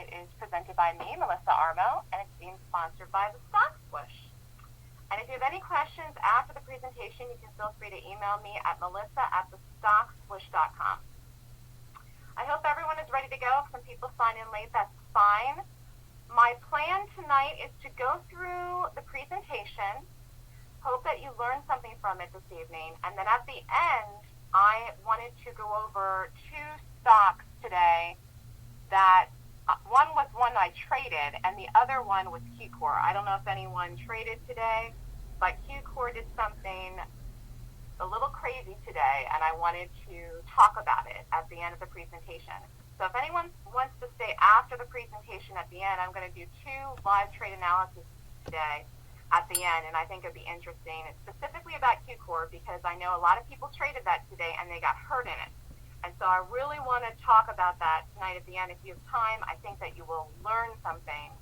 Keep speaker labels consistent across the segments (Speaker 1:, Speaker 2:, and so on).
Speaker 1: tonight is presented by me, Melissa Armo, and it's being sponsored by the Swoosh. And if you have any questions after the presentation, you can feel free to email me at melissa@thestockswoosh.com. I hope everyone is ready to go. If some people sign in late, that's fine. My plan tonight is to go through the presentation, hope that you learned something from it this evening, and then at the end, I wanted to go over two stocks today that one was one I traded and the other one was QCore. I don't know if anyone traded today, but QCore did something a little crazy today, and I wanted to talk about it at the end of the presentation. So if anyone wants to stay after the presentation at the end, I'm going to do two live trade analysis today at the end, and I think it'll be interesting. It's specifically about QCore because I know a lot of people traded that today and they got hurt in it. And so I really want to talk about that tonight at the end. If you have time, I think that you will learn something,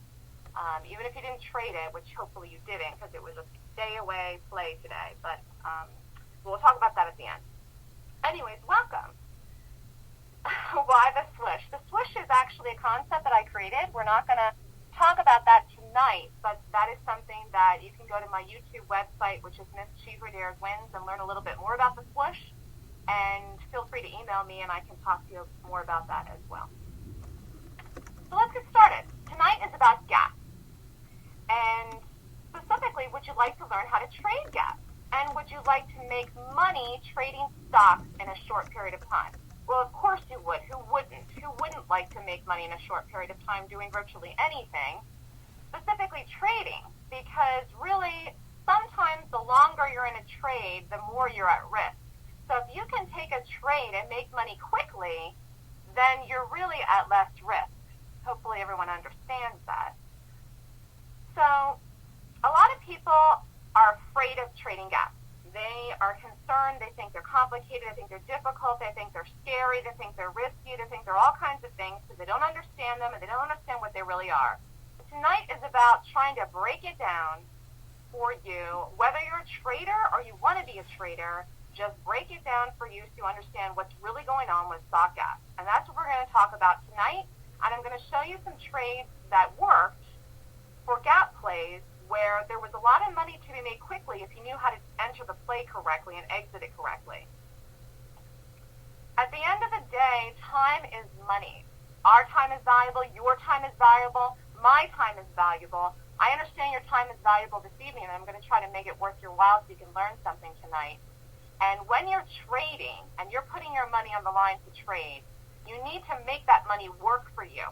Speaker 1: even if you didn't trade it, which hopefully you didn't because it was a stay-away play today. But we'll talk about that at the end. Anyways, welcome. Why the swoosh? The swoosh is actually a concept that I created. We're not going to talk about that tonight, but that is something that you can go to my YouTube website, which is Miss Cheever Dares Wins, and learn a little bit more about the swoosh. And feel free to email me, and I can talk to you more about that as well. So let's get started. Tonight is about gaps. And specifically, would you like to learn how to trade gaps? And would you like to make money trading stocks in a short period of time? Well, of course you would. Who wouldn't? Who wouldn't like to make money in a short period of time doing virtually anything, specifically trading? Because really, sometimes the longer you're in a trade, the more you're at risk. So if you can take a trade and make money quickly, then you're really at less risk. Hopefully everyone understands that. So a lot of people are afraid of trading gaps. They are concerned, they think they're complicated, they think they're difficult, they think they're scary, they think they're risky, they think they're all kinds of things because they don't understand them and they don't understand what they really are. Tonight is about trying to break it down for you, whether you're a trader or you want to be a trader. Just break it down for you so you understand what's really going on with stock gaps. And that's what we're going to talk about tonight. And I'm going to show you some trades that worked for gap plays where there was a lot of money to be made quickly if you knew how to enter the play correctly and exit it correctly. At the end of the day, time is money. Our time is valuable. Your time is valuable. My time is valuable. I understand your time is valuable this evening, and I'm going to try to make it worth your while so you can learn something tonight. And when you're trading and you're putting your money on the line to trade, you need to make that money work for you.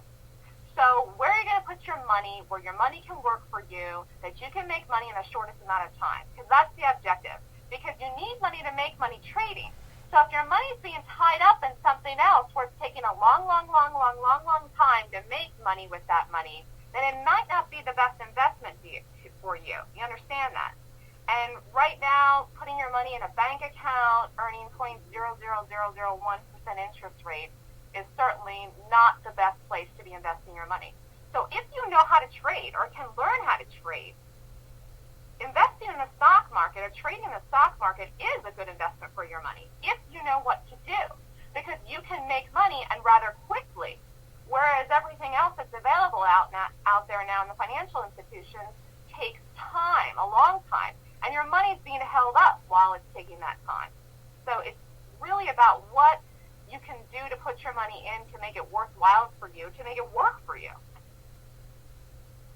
Speaker 1: So where are you going to put your money where your money can work for you, that you can make money in the shortest amount of time? Because that's the objective. Because you need money to make money trading. So if your money is being tied up in something else where it's taking a long time to make money with that money, then it might not be the best investment for you. You understand that? And right now, putting your money in a bank account, earning 0.00001% interest rate is certainly not the best place to be investing your money. So if you know how to trade or can learn how to trade, investing in the stock market or trading in the stock market is a good investment for your money if you know what to do, because you can make money and rather quickly, whereas everything else that's available out there now in the financial institutions takes time, a long time. And your money is being held up while it's taking that time. So it's really about what you can do to put your money in to make it worthwhile for you, to make it work for you.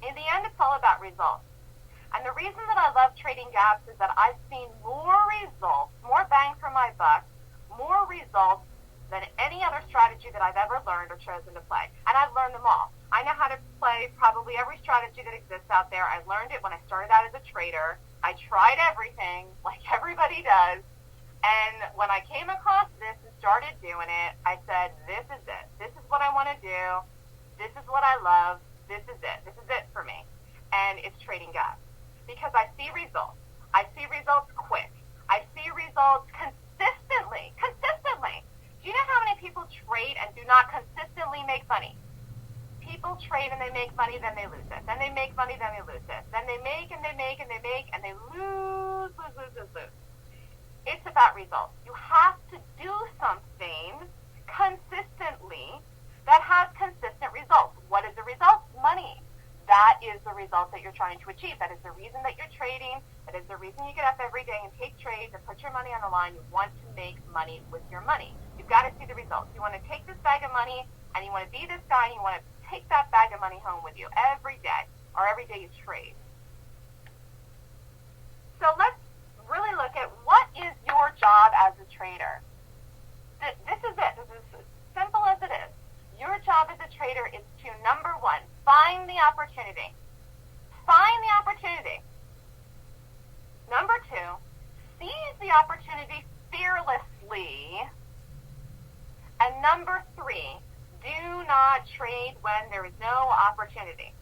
Speaker 1: In the end, it's all about results. And the reason that I love trading gaps is that I've seen more results, more bang for my buck, more results than any other strategy that I've ever learned or chosen to play. And I've learned them all. I know how to play probably every strategy that exists out there. I learned it when I started out as a trader. I tried everything, like everybody does, and when I came across this and started doing it, I said, this is it. This is what I want to do. This is what I love. This is it. This is it for me. And it's trading gaps. Because I see results. I see results quick. I see results consistently. Consistently. Do you know how many people trade and do not consistently make money? People trade and they make money, then they lose it. Then they make money, then they lose it. Then they make and they make and they make and they lose. It's about results. You have to do something consistently that has consistent results. What is the the results that you're trying to achieve. That is the reason that you're trading. That is the reason you get up every day and take trades and put your money on the line. You want to make money with your money. You've got to see the results. You want to take this bag of money and you want to be this guy and you want to take that bag of money home with you every day or every day you trade. So let's really look at what is your job as a trader. This is it. This is as simple as it is. Your job as a trader is to, number one, find the opportunity. Find the opportunity. Number two, seize the opportunity fearlessly. And number three, do not trade when there is no opportunity.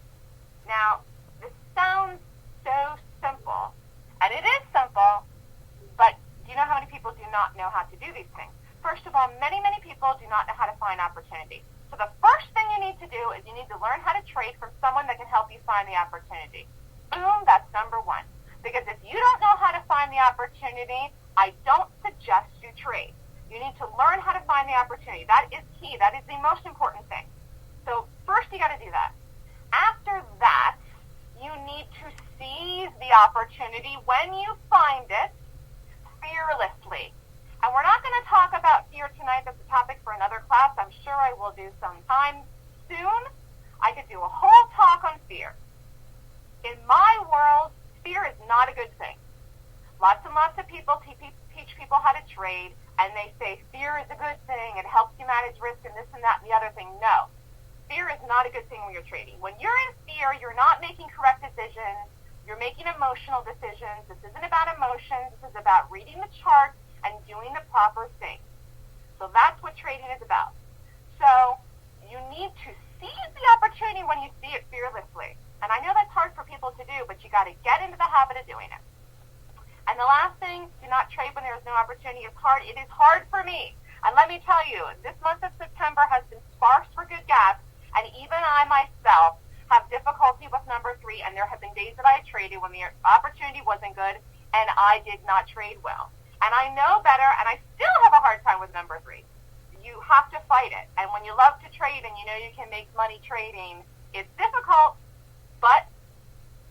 Speaker 1: Now, this sounds so simple, and it is simple, but do you know how many people do not know how to do these things? First of all, many people do not know how to find opportunity. So the first thing you need to do is you need to learn how to trade from someone that can help you find the opportunity. Boom, that's number one. Because if you don't know how to find the opportunity, I don't suggest you trade. You need to learn how to find the opportunity. That is key. That is the most important thing. So first you got to do that. After that, you need to seize the opportunity when you find it fearlessly. And we're not going to talk about fear tonight. That's a topic for another class. I'm sure I will do sometime soon. I could do a whole talk on fear. In my world, fear is not a good thing. Lots and lots of people teach people how to trade, and they say fear is a good thing. It helps you manage risk and this and that and the other thing. No. Fear is not a good thing when you're trading. When you're in fear, you're not making correct decisions. You're making emotional decisions. This isn't about emotions. This is about reading the chart and doing the proper thing. So that's what trading is about. So you need to seize the opportunity when you see it fearlessly. And I know that's hard for people to do, but you got to get into the habit of doing it. And the last thing, do not trade when there is no opportunity. It's hard. It is hard for me. And let me tell you, this month of September has been sparse for good gaps, and even I myself have difficulty with number three, and there have been days that I traded when the opportunity wasn't good, and I did not trade well. And I know better, and I still have a hard time with number three. You have to fight it. And when you love to trade and you know you can make money trading, it's difficult, but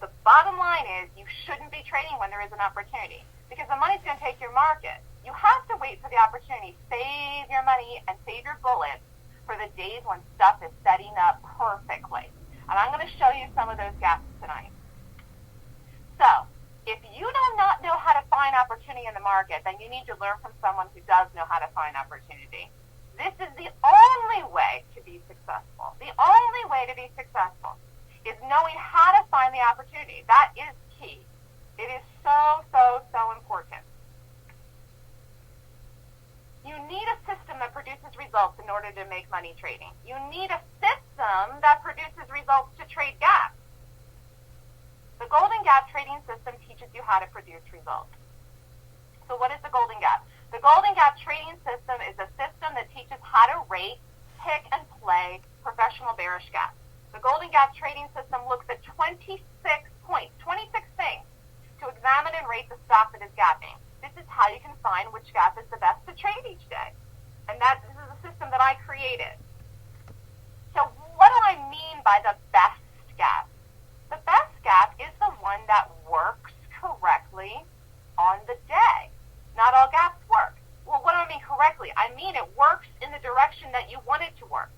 Speaker 1: the bottom line is you shouldn't be trading when there is an opportunity because the money's going to take your market. You have to wait for the opportunity. Save your money and save your bullets for the days when stuff is setting up perfectly. And I'm going to show you some of those gaps tonight. So, if you do not know how to find opportunity in the market, then you need to learn from someone who does know how to find opportunity. This is the only way to be successful. The only way to be successful is knowing how to find the opportunity. That is key. It is so important. You need a system that produces results in order to make money trading. You need a system that produces results to trade gaps. The Golden Gap trading system teaches you how to produce results. So what is the Golden Gap? The Golden Gap trading system is a system that teaches how to rate, pick, and play professional bearish gaps. The Golden Gap trading system looks at 26 points, 26 things to examine and rate the stock that is gapping. This is how you can find which gap is the best to trade each day. And this is a system that I created. So what do I mean by the best gap? The best gap is the one that works correctly on the day. Not all gaps work. Well, what do I mean correctly? I mean it works in the direction that you want it to work.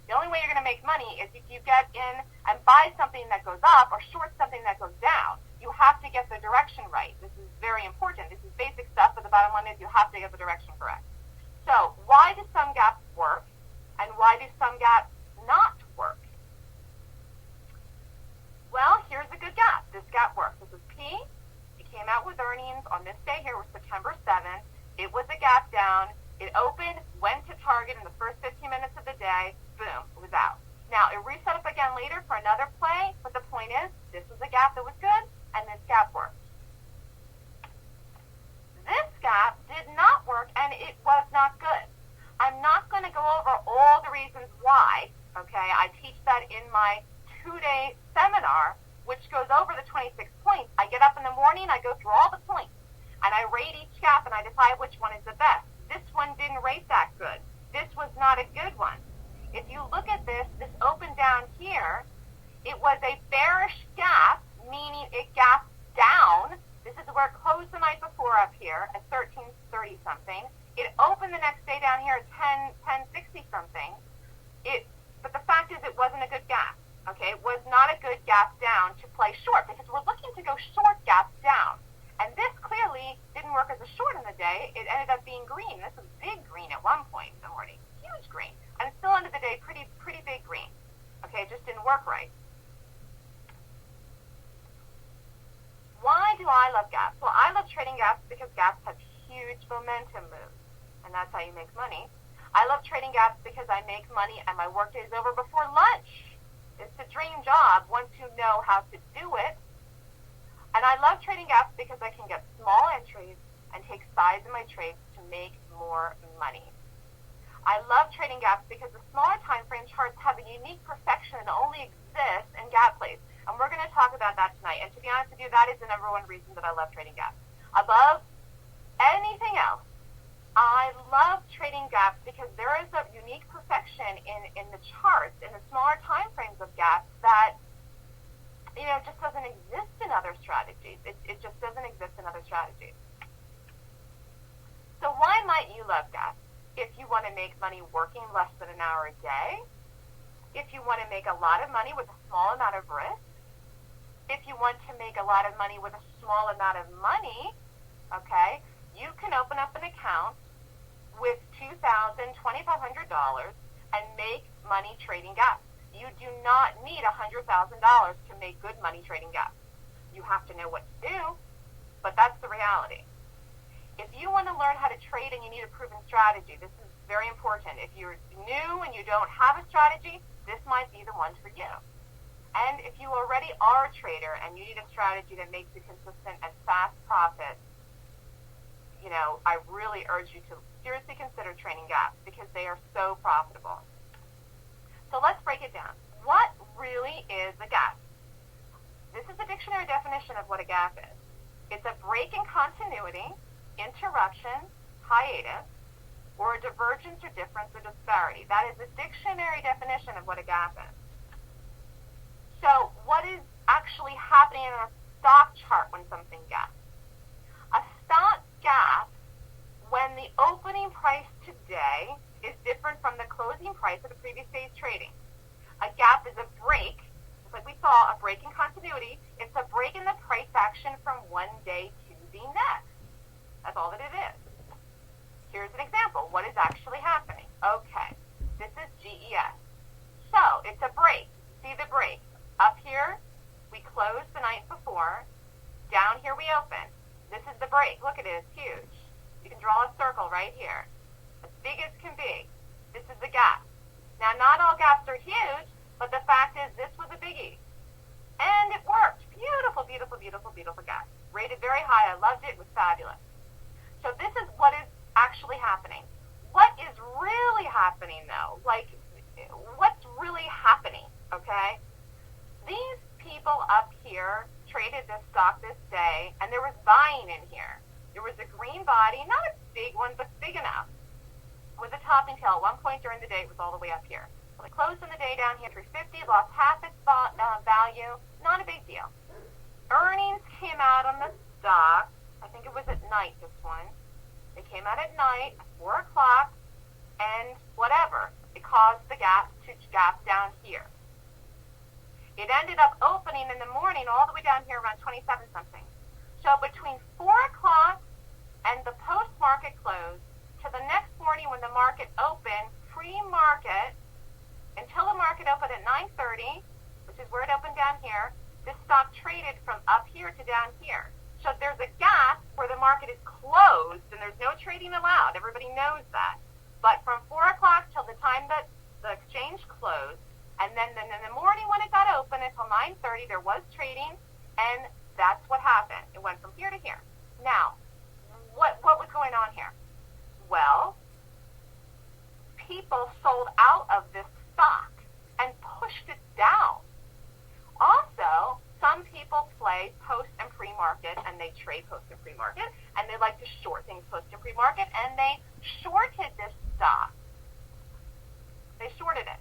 Speaker 1: The only way you're going to make money is if you get in and buy something that goes up or short something that goes down. You have to get the direction right. This is very important. This is basic stuff, but the bottom line is you have to get the direction correct. So why do some gaps work and why do some gaps not work? Well, here's a good gap. This gap works. This is P. It came out with earnings on this day here, was September 7th. It was a gap down. It opened, went to target in the first 15 minutes of the day. Boom, it was out. Now, it reset up again later for another play, but the point is, this was a gap that was good, and this gap worked. This gap did not work, and it was not good. I'm not going to go over all the reasons why, okay? I teach that in my 2-day seminar, which goes over the 26 points. I get up in the morning, I go through all the points, and I rate each gap, and I decide which one is the best. This one didn't rate that good. This was not a good one. If you look at this opened down here, it was a bearish gap, meaning it gapped down. This is where it closed the night before up here at 1330 something. It opened the next day down here at 1060 something. But the fact is it wasn't a good gap. Okay, it was not a good gap down to play short because we're looking to go short gap down. And this clearly didn't work as a short in the day. It ended up being green. This was big green at one point in the morning, huge green. And still end of the day, pretty big green. Okay, it just didn't work right. Why do I love gaps? Well, I love trading gaps because gaps have huge momentum moves, and that's how you make money. I love trading gaps because I make money and my workday is over before lunch. It's a dream job once you know how to do it. And I love trading gaps because I can get small entries and take sides in my trades to make more money. I love trading gaps because the smaller time frame charts have a unique perfection that only exists in gap plays. And we're going to talk about that tonight. And to be honest with you, that is the number one reason that I love trading gaps. Above anything else, I love trading gaps because there is a unique perfection in the charts, in the smaller time frames of gaps that, just doesn't exist in other strategies. It just doesn't exist in other strategies. So why might you love gaps? If you want to make money working less than an hour a day, if you want to make a lot of money with a small amount of risk, if you want to make a lot of money with a small amount of money, okay, you can open up an account with $2,000, $2,500 and make money trading gaps. You do not need $100,000 to make good money trading gaps. You have to know what to do, but that's the reality. If you want to learn how to trade and you need a proven strategy, this is very important. If you're new and you don't have a strategy, this might be the one for you. And if you already are a trader and you need a strategy that makes you consistent and fast profits, I really urge you to seriously consider trading gaps because they are so profitable. So let's break it down. What really is a gap? This is the dictionary definition of what a gap is. It's a break in continuity, interruption, hiatus, or a divergence or difference or disparity. That is the dictionary definition of what a gap is. So what is actually happening in a stock chart when something gaps? A stock gap when the opening price today is different from the closing price of the previous day's trading. A gap is a break, just like we saw, a break in continuity. It's a break in the price action from one day to the next. That's all that it is. Here's an example. What is actually happening? Okay, this is GES. So it's a break. See the break. Up here, we closed the night before. Down here, we open. This is the break. Look at it. It's huge. You can draw a circle right here. As big as can be. This is the gap. Now, not all gaps are huge, but the fact is this was a biggie. And it worked. Beautiful, beautiful, beautiful, beautiful gap. Rated very high. I loved it. It was fabulous. So this is what is actually happening. What is really happening, though? Like, what's really happening, okay? These people up here traded this stock this day, and there was buying in here. There was a green body, not a big one, but big enough, with a topping tail. At one point during the day, it was all the way up here. Well, it closed in the day down here, 350, lost half its value. Not a big deal. Earnings came out on the stock. I think it was at night, this one. They came out at night, 4 o'clock, and whatever. It caused the gap to gap down here. It ended up opening in the morning all the way down here around 27 something. So between 4 o'clock and the post-market close to the next morning when the market opened, pre-market, until the market opened at 9:30, which is where it opened down here, this stock traded from up here to down here. So there's a gap where the market is closed and there's no trading allowed. Everybody knows that. But from 4 o'clock till the time that the exchange closed, and then in the morning when it got open until 9:30, there was trading, and that's what happened. It went from here to here. Now, what was going on here? Well, people sold out of this stock and pushed it down. Also, some people play post and pre-market, and they trade post and pre-market, and they like to short things post and pre-market, and they shorted this stock. They shorted it.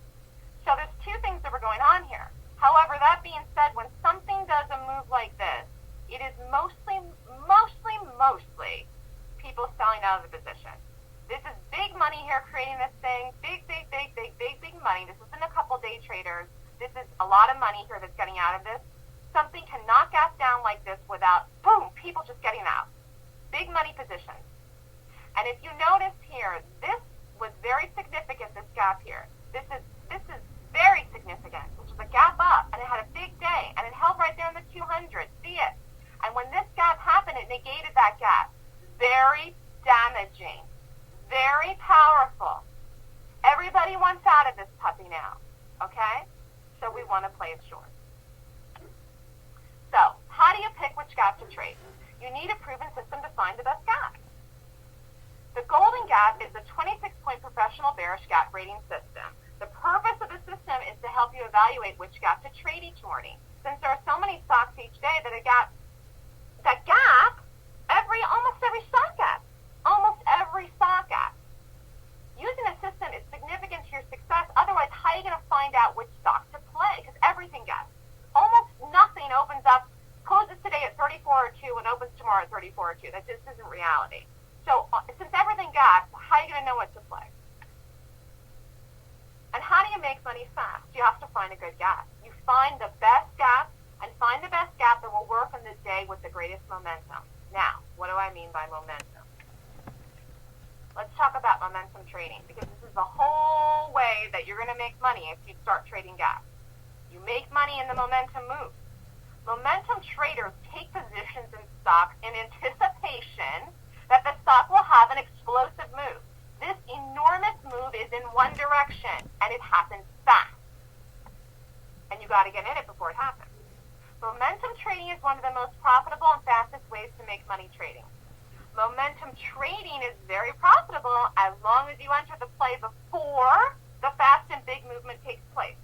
Speaker 1: So there's two things that were going on here. However, that being this is a lot of money here that's getting out of this. Something can knock gas down like this without, boom, people just getting out. Big money positions. And if you notice here, this was very significant, this gap here. This is very significant, which is a gap up, and it had a big day, and it held right there in the 200. See it? And when this gap happened, it negated that gap. Very damaging. Very powerful. Everybody wants out of this puppy now, okay? So we want to play it short. So, how do you pick which gap to trade? You need a proven system to find the best gap. The golden gap is the 26-point professional bearish gap rating system. The purpose of the system is to help you evaluate which gap to trade each morning. Since there are so many stocks each day that almost every stock gap. Using a system is significant to your success. Otherwise, how are you going to find out which stock to play? Because everything gaps. Almost nothing opens up, closes today at 34.02 and opens tomorrow at 34.02. That just isn't reality. So since everything gaps, how are you going to know what to play? And how do you make money fast? You have to find a good gap. You find the best gap and find the best gap that will work on the day with the greatest momentum. Now, what do I mean by momentum? Let's talk about momentum trading, because this is the whole way that you're going to make money if you start trading gaps. You make money in the momentum moves. Momentum traders take positions in stocks in anticipation that the stock will have an explosive move. This enormous move is in one direction, and it happens fast. And you got to get in it before it happens. Momentum trading is one of the most profitable and fastest ways to make money trading. Momentum trading is very profitable as long as you enter the play before the fast and big movement takes place.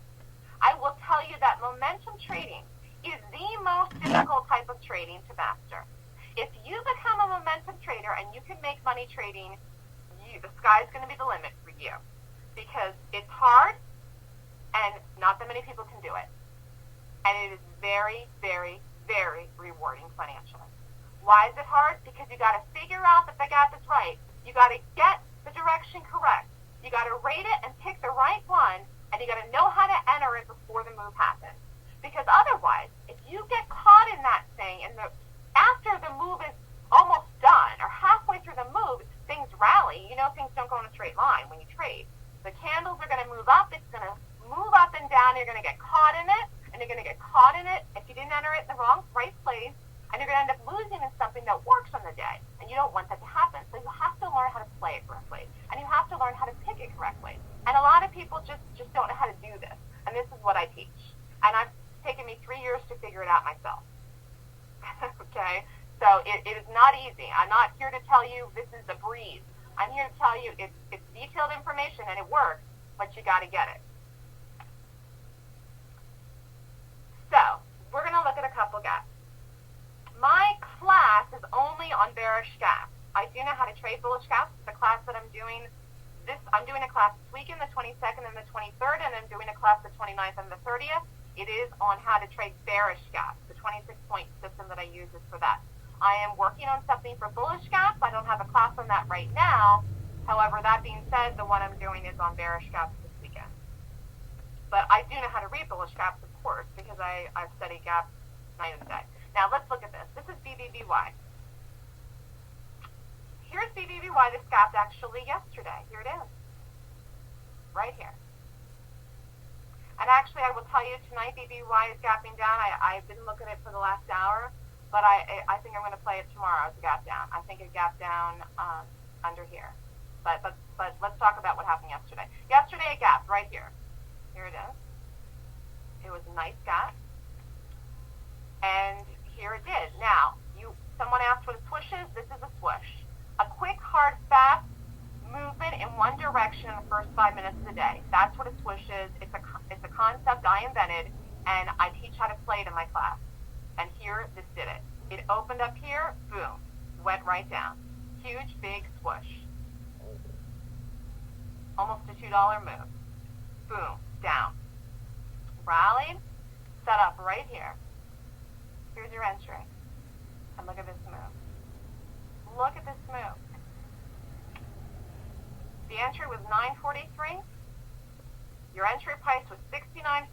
Speaker 1: I will tell you that momentum trading is the most difficult type of trading to master. If you become a momentum trader and you can make money trading, the sky's going to be the limit for you, because it's hard and not that many people can do it. And it is very, very, very rewarding financially. Why is it hard? Because you got to figure out that the gap is right. You got to get the direction correct. You got to rate it and pick the right one, and you got to know how to enter it before the move happens. Because otherwise, if you get caught in that thing, and after the move is almost done, or halfway through the move, things rally. You know, things don't go in a straight line when you trade. The candles are going to move up. It's going to move up and down. You're going to get caught in it, and you're going to get caught in it if you didn't enter it in the right place, and you're going to end up losing in something that works on the day, and you don't want that to happen. So you have to learn how to play it correctly, and you have to learn how to pick it correctly. And a lot of people just don't know how to do this, and this is what I teach. And it's taken me 3 years to figure it out myself. Okay? So it is not easy. I'm not here to tell you this is a breeze. I'm here to tell you it's detailed information and it works, but you got to get it. So we're going to look at a couple gaps. My class is only on bearish gaps. I do know how to trade bullish gaps. The class that I'm doing a class this weekend, the 22nd and the 23rd, and I'm doing a class the 29th and the 30th. It is on how to trade bearish gaps. The 26-point system that I use is for that. I am working on something for bullish gaps. I don't have a class on that right now. However, that being said, the one I'm doing is on bearish gaps this weekend. But I do know how to read bullish gaps, of course, because I've studied gaps night and day. Now, let's look at this. This is BBBY. Here's BBBY. This gapped actually yesterday. Here it is. Right here. And actually, I will tell you, tonight BBY is gapping down. I didn't look at it for the last hour, but I think I'm going to play it tomorrow as a gap down. I think it gapped down under here. But let's talk about what happened yesterday. Yesterday, it gapped right here. Here it is. It was a nice gap. And here it did. Now, someone asked what a swoosh is. This is a swoosh. A quick, hard, fast movement in one direction in the first 5 minutes of the day. That's what a swoosh is. It's a concept I invented, and I teach how to play it in my class. And here, this did it. It opened up here, boom, went right down. Huge, big swoosh. Almost a $2 move. Boom, down. Rallied, set up right here. Here's your entry. And look at this move. Look at this move. The entry was 943. Your entry price was $69.53.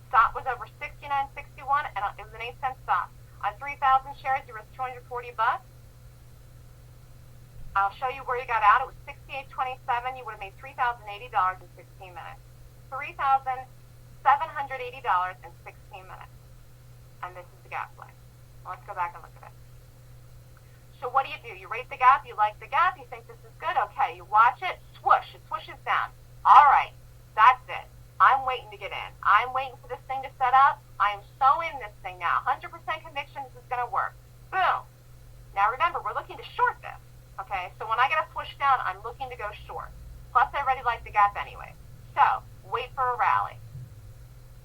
Speaker 1: Stop was over $69.61, and it was an 8-cent stop. On 3,000 shares, you risked $240. I'll show you where you got out. It was $68.27. You would have made $3,080 in 16 minutes. $3,780 in 16 minutes. And this is the gap play. Let's go back and look at it. So what do? You rate the gap. You like the gap. You think this is good. Okay, you watch it. Swoosh. It swooshes down. All right, that's it. I'm waiting to get in. I'm waiting for this thing to set up. I am so in this thing now. 100% conviction this is going to work. Boom. Now remember, we're looking to short this. Okay, so when I get a swoosh down, I'm looking to go short. Plus, I already like the gap anyway. So, wait for a rally.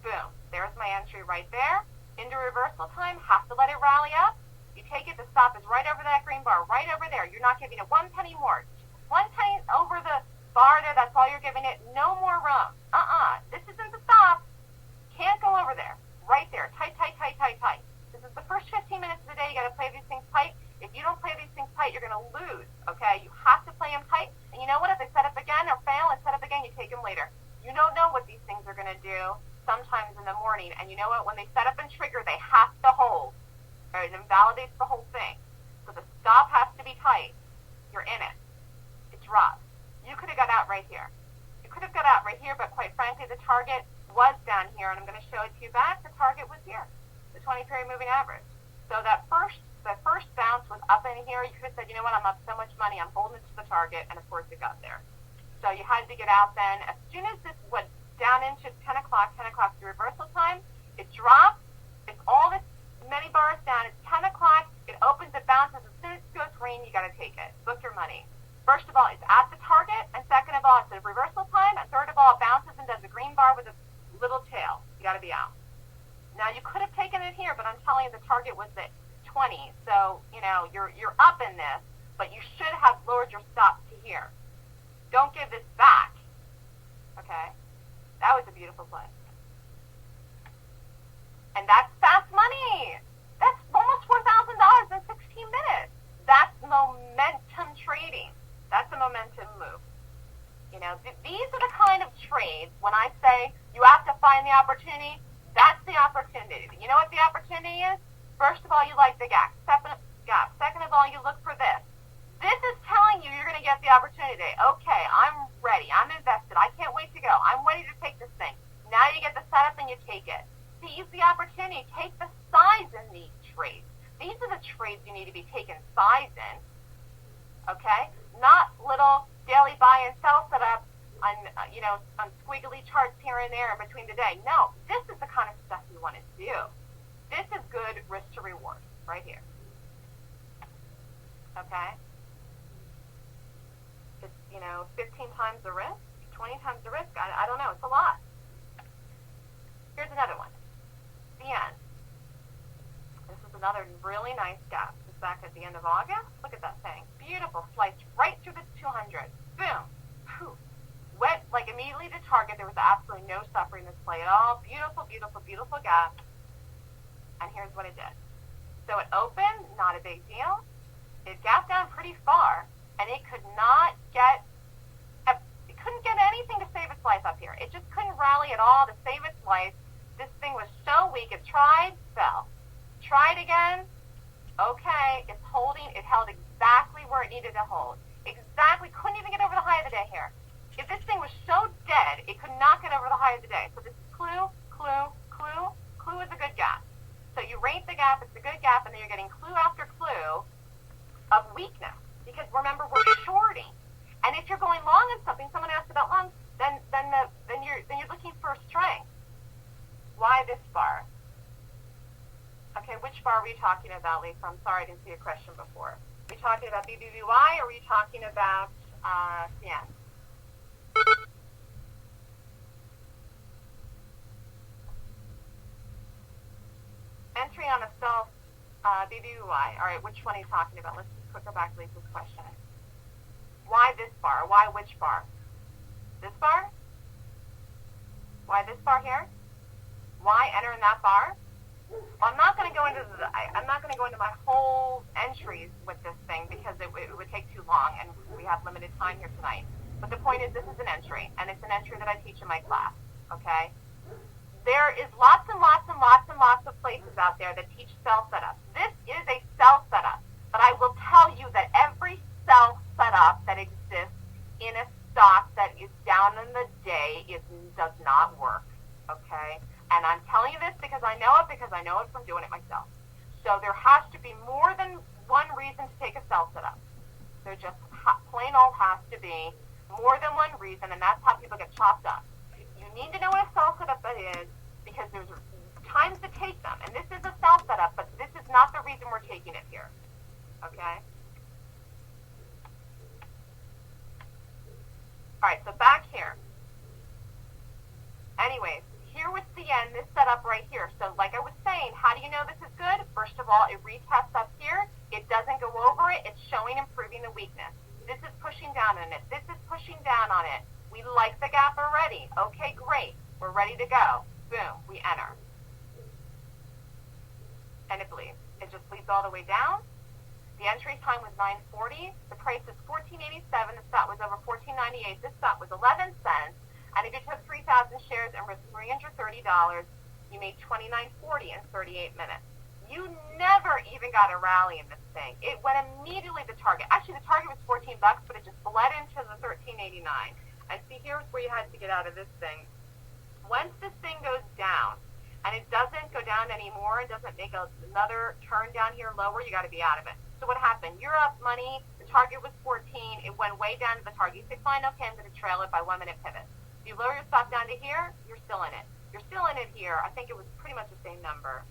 Speaker 1: Boom. There's my entry right there. Into reversal time, have to let it rally up. You take it, the stop is right over that green bar, right over there. You're not giving it 1 penny more. 1 penny over the bar there, that's all you're giving it. No more room. This isn't the stop. Can't go over there. Right there. Tight, tight, tight, tight, tight. This is the first 15 minutes of the day. You got to play these things tight. If you don't play these things tight, you're going to lose, okay? You have to play them tight. And you know what? If they set up again or fail and set up again, you take them later. You don't know what these things are going to do sometimes in the morning. And you know what? When they set up and trigger, they have to hold. It invalidates the whole thing. So the stop has to be tight. You're in it. It drops. You could have got out right here. You could have got out right here, but quite frankly, the target was down here, and I'm going to show it to you back. The target was here, the 20-period moving average. So the first bounce was up in here. You could have said, you know what, I'm up so much money, I'm holding it to the target, and of course it got there. So you had to get out then. As soon as this went down into 10 o'clock the reversal time, it drops. It's all this many bars down. It's 10 o'clock. It opens, it bounces. As soon as it goes green, you got to take it. Book your money. First of all, it's at the target, and second of all, it's a reversal time, and third of all, it bounces and does a green bar with a little tail. You got to be out. Now, you could have taken it here, but I'm telling you the target was at 20, so, you know, you're up in this, but you should have lowered your stop to here. Don't give this back, okay? That was a beautiful play. And that's fast money. That's almost $4,000 in 16 minutes. That's momentum trading. That's a momentum move. You know, these are the kind of trades, when I say you have to find the opportunity, that's the opportunity. You know what the opportunity is? First of all, you like the gap. Second of all, you look for this. This is telling you you're going to get the opportunity. Okay, I'm ready. I'm invested. I can't wait to go. I'm ready to take this thing. Now you get the setup and you take it. Seize the opportunity. Take the size in these trades. These are the trades you need to be taking size in. Okay? Not little daily buy and sell setup on, on squiggly charts here and there in between the day. No, this is the kind of stuff you want to do. This is good risk to reward right here. Okay? It's, 15 times the risk, 20 times the risk. I don't know. It's a lot. Here's another one. The end. This is another really nice gap. It's back at the end of August. Look at that thing. Beautiful. Sliced right through the 200. Boom. Poof. Went like immediately to target. There was absolutely no suffering in this play at all. Beautiful, beautiful, beautiful gap. And here's what it did. So it opened, not a big deal. It gapped down pretty far, and it couldn't get anything to save its life up here. It just couldn't rally at all to save its life. This thing was so weak. It tried, fell. Tried again. Okay, it's holding. It held exactly where it needed to hold. Exactly. Couldn't even get over the high of the day here. If this thing was so dead, it could not get over the high of the day. So this is clue. Clue is a good gap. So you rate the gap. It's a good gap, and then you're getting clue after clue of weakness. Because remember, we're shorting. And if you're going long in something, someone asked about long, then you're looking for strength. Why this bar? Okay, which bar were you talking about, Lisa? I'm sorry, I didn't see a question before. Are you talking about BBBY, or were you talking about CN? Entry on a self BBBY. All right, which one are you talking about? Let's just go back to Lisa's question. Why this bar? Why which bar? This bar? Why this bar here? Why enter in that bar? Well, I'm not going to go into my whole entries with this thing because it would take too long, and we have limited time here tonight. But the point is, this is an entry, and it's an entry that I teach in my class, okay? There is lots and lots and lots and lots of places out there that teach cell setup. This is a cell setup, but I will tell you that every cell setup that exists in a stock that is down in the day does not work, okay? And I'm telling you this because I know it from doing it myself. So there has to be more than one reason to take a cell setup. There just plain old has to be more than one reason, and that's how people get chopped up. You need to know what a cell setup is because there's times to take them. And this is a cell setup, but this is not the reason we're taking it here. Okay? All right, so back here. Anyways, here was the end, this setup right here. So like I was saying, how do you know this is good? First of all, it retests up here. It doesn't go over it. It's showing improving the weakness. This is pushing down on it. This is pushing down on it. We like the gap already. Okay, great. We're ready to go. Boom, we enter. And it bleeds. It just bleeds all the way down. The entry time was $9.40. The price is $14.87. The stop was over $14.98. This stop was 11 cents. And if you took 3,000 shares and risked $330, you made $29.40 in 38 minutes. You never even got a rally in this thing. It went immediately to the target. Actually, the target was $14, but it just bled into the $13.89. And see, here's where you had to get out of this thing. Once this thing goes down, and it doesn't go down anymore, it doesn't make another turn down here lower, you got to be out of it. So what happened? You're up money. The target was 14. It went way down to the target. You say, fine, okay, I'm going to trail it by 1 minute pivot. You lower your stop down to here, you're still in it. You're still in it here. I think it was pretty much the same number.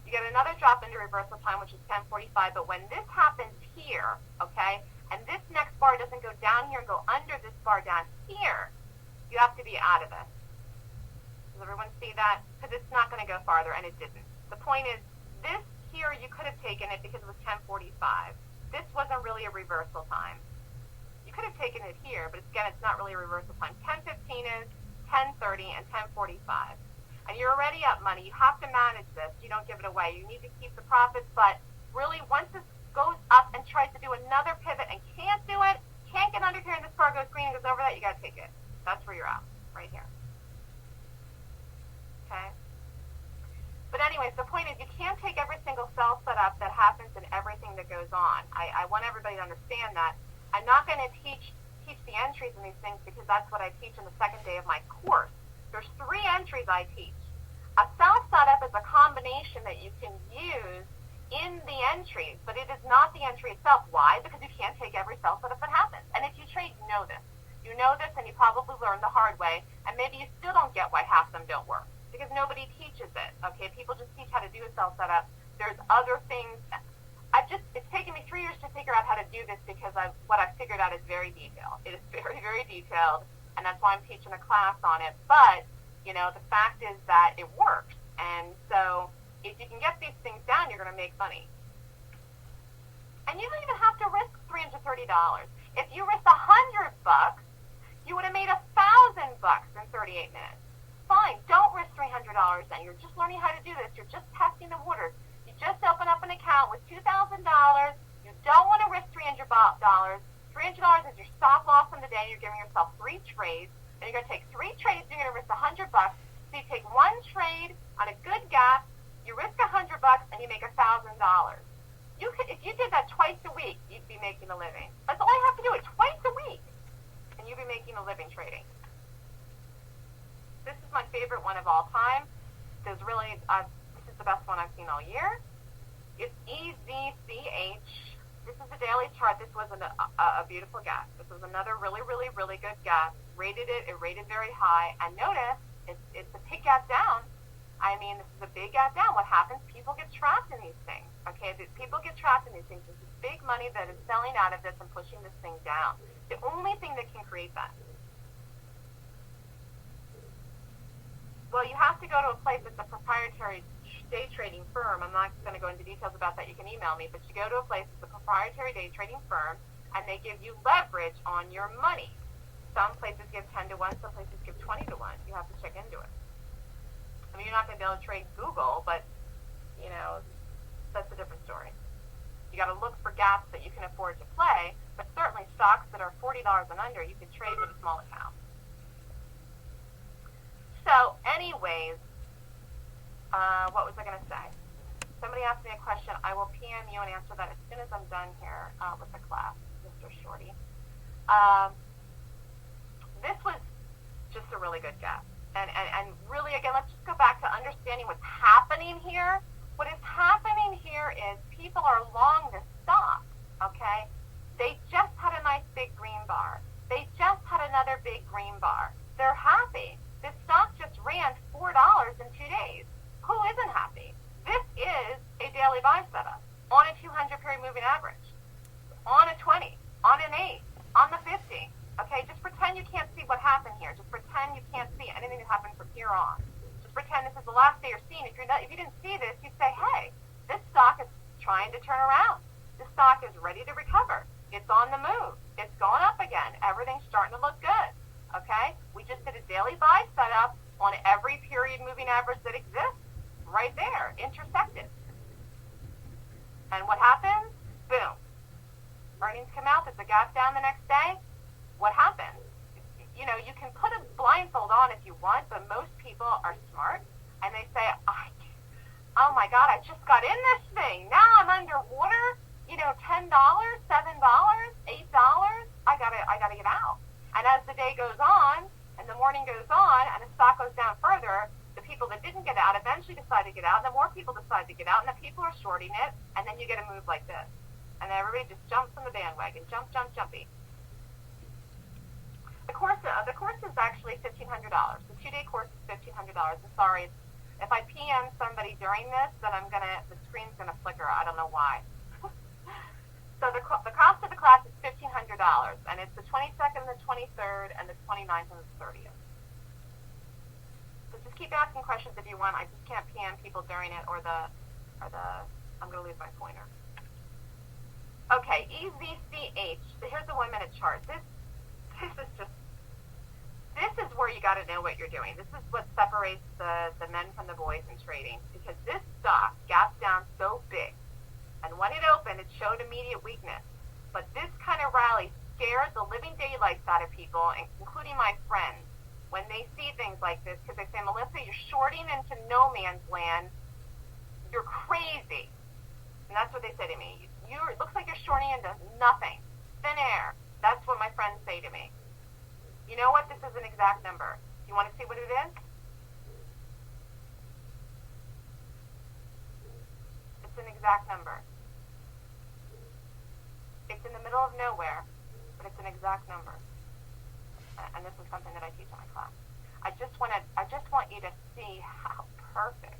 Speaker 1: You get another drop into reversal time, which is 10:45. But when this happens here, okay, and this next bar doesn't go down here and go under this bar down here, you have to be out of this. Does everyone see that? Because it's not going to go farther, and it didn't. The point is, this here, you could have taken it because it was 10:45. This wasn't really a reversal time. You could have taken it here, but again, it's not really a reversal time. 10:15 is 10:30 and 10:45. And you're already up money. You have to manage this. You don't give it away. You need to keep the profits, but really, once this goes up and tries to do another pivot and can't do it, can't get under here, and this bar goes green and goes over that, you got to take it. That's where you're out, right here. Okay? But anyways, the point is you can't take every single cell setup that happens in everything that goes on. I want everybody to understand that. I'm not going to teach the entries in these things because that's what I teach in the second day of my course. There's 3 entries I teach. A cell setup is a combination that you can use in the entries, but it is not the entry itself. Why? Because you can't take every cell setup that happens. And if you trade, you know this. You know this, and you probably learned the hard way, and maybe you still don't get why half of them don't work, because nobody teaches it, okay? People just teach how to do a cell setup. There's other things. It's taken me 3 years to figure out how to do this because what I've figured out is very detailed. It is very, very detailed, and that's why I'm teaching a class on it. But, the fact is that it works. And so if you can get these things down, you're going to make money. And you don't even have to risk $330. If you risked $100, you would have made $1,000 in 38 minutes. Fine, don't risk $300 then. You're just learning how to do this. You're just testing the waters. You just open up an account with $2,000. You don't want to risk $300. $300 is your stop loss in the day. You're giving yourself 3 trades. And you're going to take 3 trades. You're going to risk $100. So you take 1 trade on a good gap. You risk $100 and you make $1,000. If you did that twice a week, you'd be making a living. That's all I have to do, it twice a week, and you'd be making a living trading. This is my favorite one of all time. This is the best one I've seen all year. It's EZCH. This is the daily chart. This was a beautiful gap. This was another really, really, really good gap. It rated very high. And notice, it's a big gap down. I mean, this is a big gap down. What happens? People get trapped in these things. Okay, people get trapped in these things. This is big money that is selling out of this and pushing this thing down. The only thing that can create that. Well, you have to go to a place that's a proprietary day trading firm. I'm not going to go into details about that. You can email me. But you go to a place that's a proprietary day trading firm, and they give you leverage on your money. Some places give 10 to 1. Some places give 20 to 1. You have to check into it. I mean, you're not going to be able to trade Google, but, that's a different story. You got to look for gaps that you can afford to play, but certainly stocks that are $40 and under, you can trade with a small account. So anyways, what was I going to say? Somebody asked me a question. I will PM you and answer that as soon as I'm done here with the class, Mr. Shorty. This was just a really good guess. And really, again, let's just go back to understanding what's happening here. What is happening here is people are long this stock, okay? They just had a nice big green bar. They just had another big green bar. They're happy. This stock just ran $4 in 2 days. Who isn't happy? This is a daily buy setup on a 200 period moving average, on a 20, on an 8, on the 50. Okay, just pretend you can't see what happened here. Just pretend you can't see anything that happened from here on. Just pretend this is the last day you're seeing. If you didn't see this, you'd say, hey, this stock is trying to turn around. This stock is ready to recover. It's on the move. It's going up again. Everything's starting to look good. Okay, we just did a daily buy setup on every period moving average that exists. Right there, intersected. And what happens? Boom. Earnings come out. There's a gap down the next day. What happens? You know, you can put a blindfold on if you want, but most people are smart, and they say, oh my God, I just got in this thing. Now I'm underwater. You know, $10, $7, $8. I gotta get out. And as the day goes on, and the morning goes on, and the stock goes down further, the people that didn't get out eventually decide to get out, and the more people decide to get out, and the people are shorting it, and then you get a move like this. And then everybody just jumps on the bandwagon. Jumpy. The course is actually $1,500. The 2-day course is $1,500. I'm sorry. If I PM somebody during this, then the screen's gonna flicker. I don't know why. So the cost of the class is $1,500, and it's the 22nd, the 23rd, and the 29th and the 30th. So just keep asking questions if you want. I just can't PM people during it, or I'm gonna lose my pointer. Okay, EZCH. Here's the 1-minute chart. This is where you got to know what you're doing. This is what separates the men from the boys in trading, because this stock gapped down so big, and when it opened, it showed immediate weakness. But this kind of rally scared the living daylights out of people, including my friends, when they see things like this, because they say, Melissa, you're shorting into no man's land. You're crazy. And that's what they say to me. It looks like you're shorting into nothing. Thin air. That's what my friends say to me. You know what? This is an exact number. You want to see what it is? It's an exact number. It's in the middle of nowhere, but it's an exact number. And this is something that I teach in my class. I just want you to see how perfect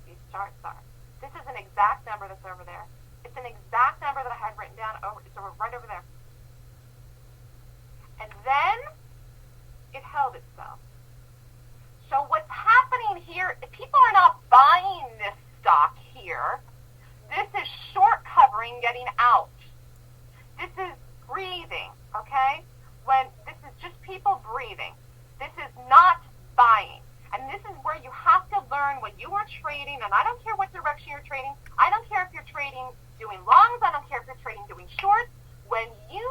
Speaker 1: these charts are. This is an exact number that's over there. It's an exact number that I had written down. It's right over there. And then it held itself. So what's happening here, if people are not buying this stock here, this is short covering getting out. This is breathing, okay? When this is just people breathing. This is not buying. And this is where you have to learn when you are trading, and I don't care what direction you're trading. I don't care if you're trading doing longs. I don't care if you're trading doing shorts. When you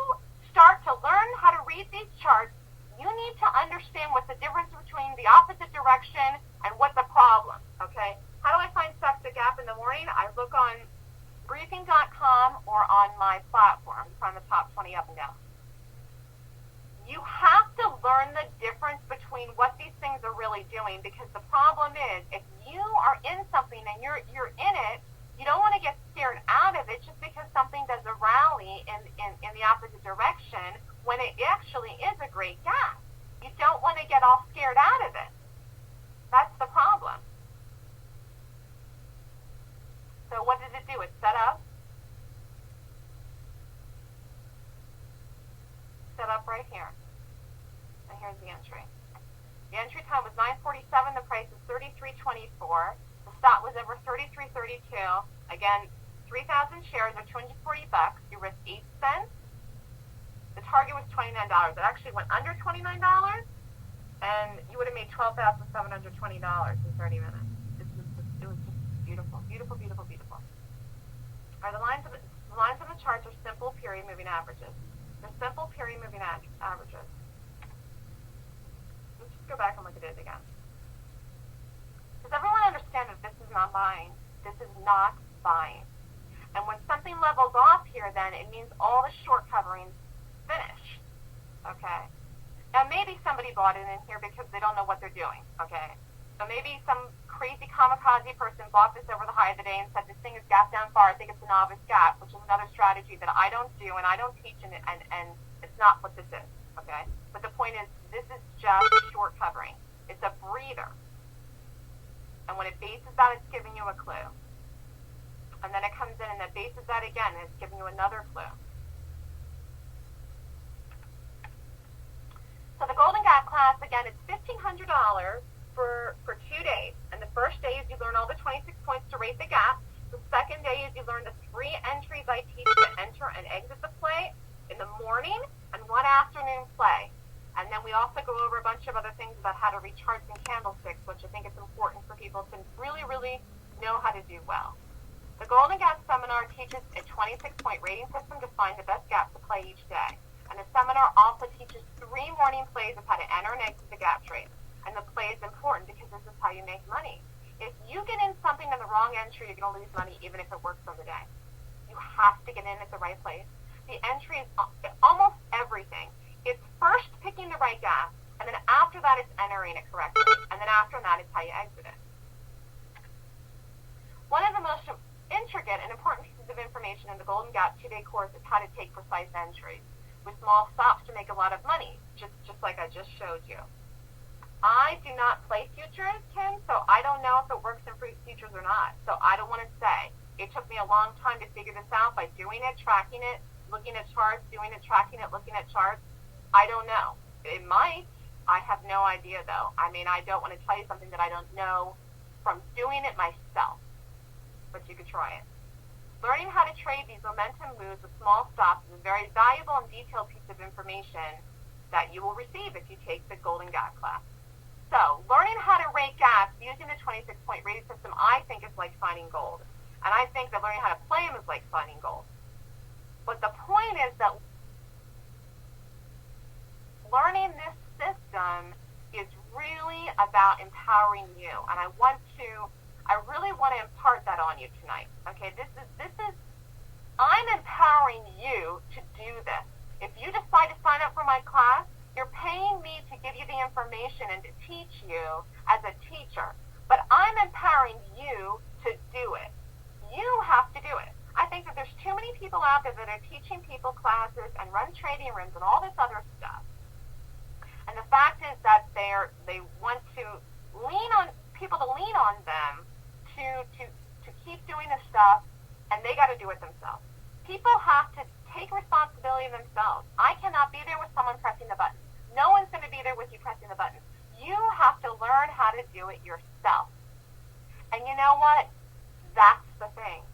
Speaker 1: start to learn how to read these charts, you need to understand what's the difference between the opposite direction and what's the problem, okay? How do I find stocks that gap in the morning? I look on briefing.com or on my platform. It's on the top 20 up and down. You have to learn the difference between what these things are really doing, because the problem is if you are in something and you're in it, you don't want to get scared out of it just because something does a rally in the opposite direction when it actually is a great gap. You don't want to get all scared out of it. That's the problem. So what did it do? It set up right here. And here's the entry. The entry time was 9:47. The price is 33.24. The stop was over 33.32. Again, 3,000 shares or $240. You risk 8 cents. The target was $29. It actually went under $29, and you would have made $12,720 in 30 minutes. It was just beautiful, beautiful, beautiful, beautiful. Are the lines simple period moving averages. The simple period moving averages. Let's just go back and look at it again. Does everyone understand that this is not buying? This is not buying. And when something levels off here, then it means all the short coverings finish. Okay? Now, maybe somebody bought it in here because they don't know what they're doing. Okay? So maybe some crazy kamikaze person bought this over the high of the day and said, this thing is gap down far. I think it's a novice gap, which is another strategy that I don't do and I don't teach, and it's not what this is. Okay? But the point is, this is just short covering. It's a breather. And when it bases out, it's giving you a clue. And then it comes in and it bases that again, and it's giving you another clue. So the Golden Gap class, again, it's $1,500 for 2 days. And the first day is you learn all the 26 points to rate the gap. The second day is you learn the 3 entries I teach to enter and exit the play in the morning and 1 afternoon play. And then we also go over a bunch of other things about how to read charts and candlesticks, which I think is important for people to really, really know how to do well. The Golden Gap seminar teaches a 26-point rating system to find the best gap to play each day. And the seminar also teaches 3 morning plays of how to enter and exit the gap trade. And the play is important because this is how you make money. If you get in something in the wrong entry, you're going to lose money even if it works on the day. You have to get in at the right place. The entry is almost everything. It's first picking the right gap, and then after that it's entering it correctly. And then after that it's how you exit it. One of the most intricate and important pieces of information in the Golden Gap 2-day course is how to take precise entries with small stops to make a lot of money, just like I just showed you. I do not play futures, Kim, so I don't know if it works in futures or not. So I don't want to say. It took me a long time to figure this out by doing it, tracking it, looking at charts, doing it, tracking it, looking at charts. I don't know. It might. I have no idea, though. I mean, I don't want to tell you something that I don't know from doing it myself. But you could try it. Learning how to trade these momentum moves with small stops is a very valuable and detailed piece of information that you will receive if you take the Golden Gap class. So, learning how to rate gaps using the 26-point rating system, I think, is like finding gold. And I think that learning how to play them is like finding gold. But the point is that learning this system is really about empowering you. And I really want to impart that on you tonight. Okay, this is, I'm empowering you to do this. If you decide to sign up for my class, you're paying me to give you the information and to teach you as a teacher. But I'm empowering you to do it. You have to do it. I think that there's too many people out there that are teaching people classes and run trading rooms and all this other stuff. And the fact is that they want to lean on people to lean on them to keep doing this stuff, and they got to do it themselves. People have to take responsibility themselves. I cannot be there with someone pressing the button. No one's going to be there with you pressing the button. You have to learn how to do it yourself. And you know what? That's the thing.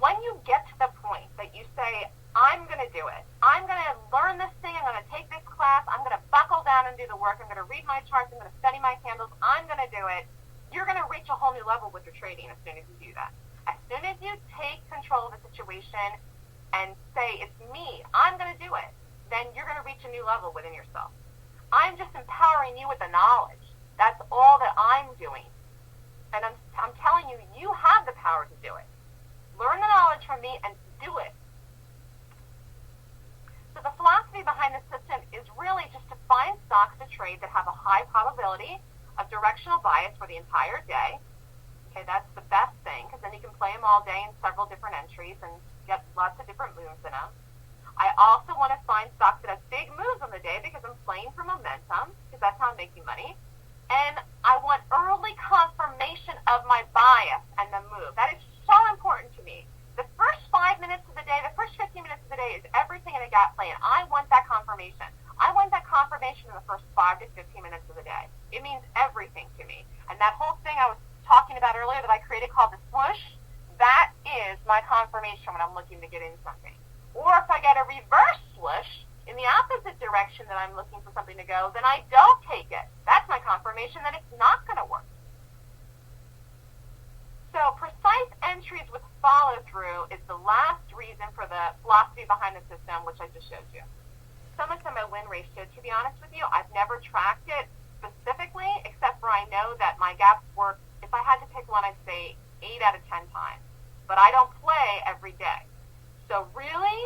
Speaker 1: When you get to the point that you say, I'm going to do it. I'm going to learn this thing. I'm going to take this class. I'm going to buckle down and do the work. I'm going to read my charts. I'm going to study my candles. I'm going to do it. You're going to reach a whole new level with your trading as soon as you do that. As soon as you take control of the situation and say, it's me, I'm going to do it, then you're going to reach a new level within yourself. I'm just empowering you with the knowledge. That's all that I'm doing. And I'm telling you, you have the power to do it. Learn the knowledge from me and do it. So the philosophy behind this system is really just to find stocks to trade that have a high probability of directional bias for the entire day. Okay, that's the best thing, because then you can play them all day in several different entries and get lots of different moves in them. I also want to find stocks that have big moves on the day because I'm playing for momentum, because that's how I'm making money. And I want early confirmation of my bias and the move. That is so important to me. The first 5 minutes of the day, the first 15 minutes of the day is everything in a gap play, and I want that confirmation. I want that confirmation in the first 5 to 15 minutes of the day. It means everything to me. And that whole thing I was talking about earlier that I created called the Swoosh, that is my confirmation when I'm looking to get in something. Or if I get a reverse swoosh in the opposite direction that I'm looking for something to go, then I don't take it. That's my confirmation that it's not going to work. So precise entries with follow-through is the last reason reason for the philosophy behind the system, which I just showed you. Someone said my win ratio. To be honest with you, I've never tracked it specifically, except for I know that my gaps work. If I had to pick one, I'd say 8 out of 10 times. But I don't play every day. So really,